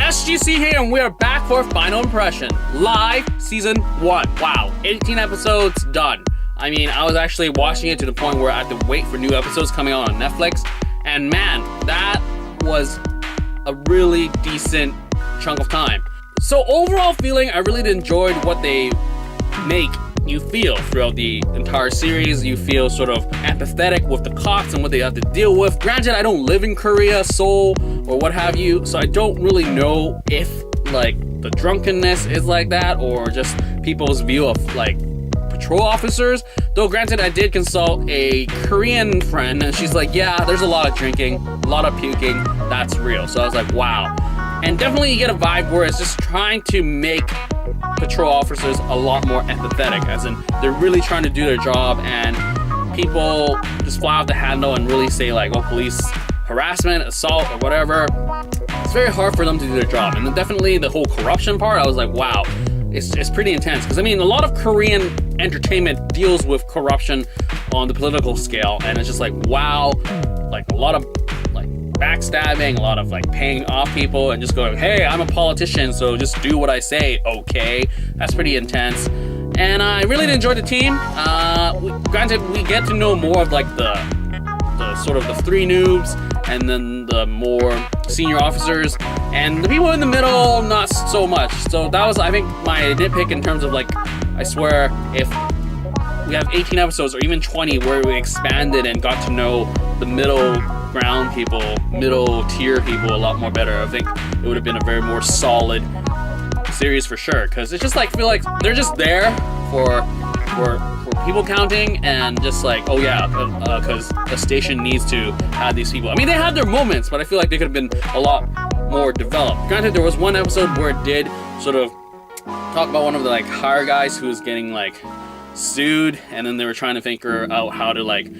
SGC here, and we are back for Final Impression, live season 1. Wow, 18 episodes done. I mean, I was actually watching it to the point where I had to wait for new episodes coming out on Netflix, and man, that was a really decent chunk of time. So overall feeling, I really enjoyed what they make you feel throughout the entire series. You feel sort of empathetic with the cops and what they have to deal with. Granted, I don't live in Korea, Seoul, or what have you, so I don't really know if like the drunkenness is like that or just people's view of like patrol officers. Though granted, I did consult a Korean friend and she's like, yeah, there's a lot of drinking, a lot of puking, that's real. So I was like, wow. And definitely you get a vibe where it's just trying to make patrol officers a lot more empathetic, as in they're really trying to do their job and people just fly off the handle and really say like, oh, police harassment, assault, or whatever. It's very hard for them to do their job. And then definitely the whole corruption part, I was like, wow, it's pretty intense. Because I mean, a lot of Korean entertainment deals with corruption on the political scale, and it's just like, wow, like a lot of like backstabbing, a lot of like paying off people and just going, hey, I'm a politician, so just do what I say, okay? That's pretty intense. And I really enjoyed the team. Granted, we get to know more of like the sort of the three noobs and then the more senior officers, and the people in the middle, not so much. So that was, I think, my nitpick in terms of like, I swear, if we have 18 episodes or even 20 where we expanded and got to know the middle ground people, middle tier people a lot more better, I think it would have been a very more solid series for sure. Because it's just like, feel like they're just there for people counting and just like, oh yeah, because the station needs to have these people. I mean, they had their moments, but I feel like they could have been a lot more developed. Granted, there was one episode where it did sort of talk about one of the like higher guys who was getting like sued, and then they were trying to figure out how to like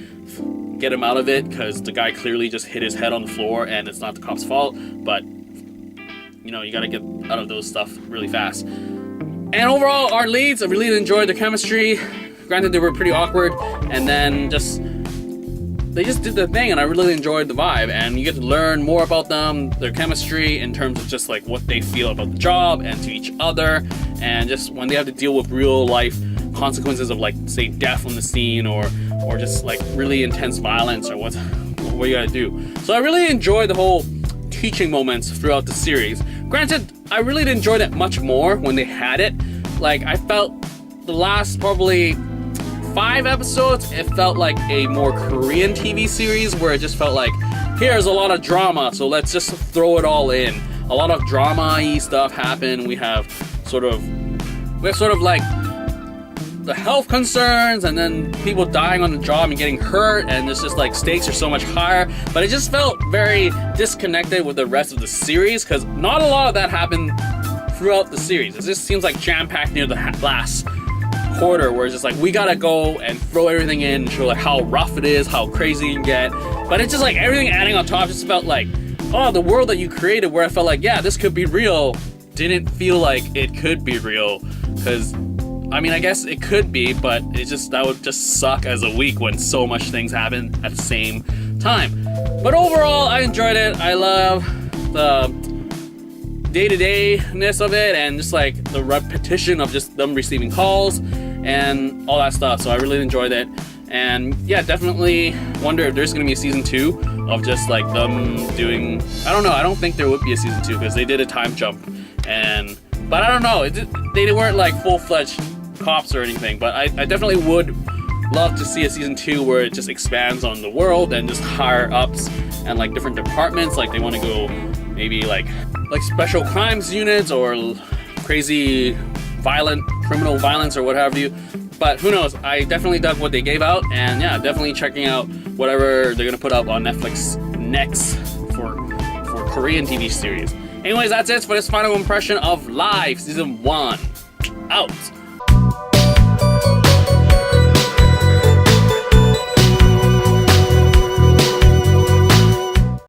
get him out of it, because the guy clearly just hit his head on the floor and it's not the cop's fault, but you know, you gotta get out of those stuff really fast. And overall, our leads, I really enjoyed the chemistry. Granted, they were pretty awkward, and then they just did their thing, and I really enjoyed the vibe. And you get to learn more about them, their chemistry, in terms of just like what they feel about the job and to each other, and just when they have to deal with real life consequences of like, say, death on the scene, or just like really intense violence, or what you gotta do. So I really enjoyed the whole teaching moments throughout the series. Granted, I really enjoyed it much more when they had it. Like, I felt the last probably 5 episodes, it felt like a more Korean TV series where it just felt like, here's a lot of drama, so let's just throw it all in. A lot of drama-y stuff happened. We have sort of like the health concerns, and then people dying on the job and getting hurt, and it's just like stakes are so much higher. But it just felt very disconnected with the rest of the series, because not a lot of that happened throughout the series. It just seems like jam-packed near the last quarter, where it's just like, we gotta go and throw everything in and show like how rough it is, how crazy you can get. But it's just like everything adding on top just felt like, oh, the world that you created, where I felt like, yeah, this could be real, didn't feel like it could be real. Because I mean, I guess it could be, but that would just suck as a week when so much things happen at the same time. But overall, I enjoyed it. I love the day-to-day-ness of it, and just like the repetition of just them receiving calls and all that stuff. So I really enjoyed it. And yeah, definitely wonder if there's gonna be a season 2 of just like them doing, I don't know, I don't think there would be a season 2, because they did a time jump, but I don't know, they weren't like full-fledged cops or anything. But I definitely would love to see a season 2 where it just expands on the world and just higher ups and like different departments. Like they want to go maybe like special crimes units or crazy violent criminal violence or what have you. But who knows? I definitely dug what they gave out, and yeah, definitely checking out whatever they're gonna put up on Netflix next for Korean TV series. Anyways, that's it for this final impression of Live Season 1. Out.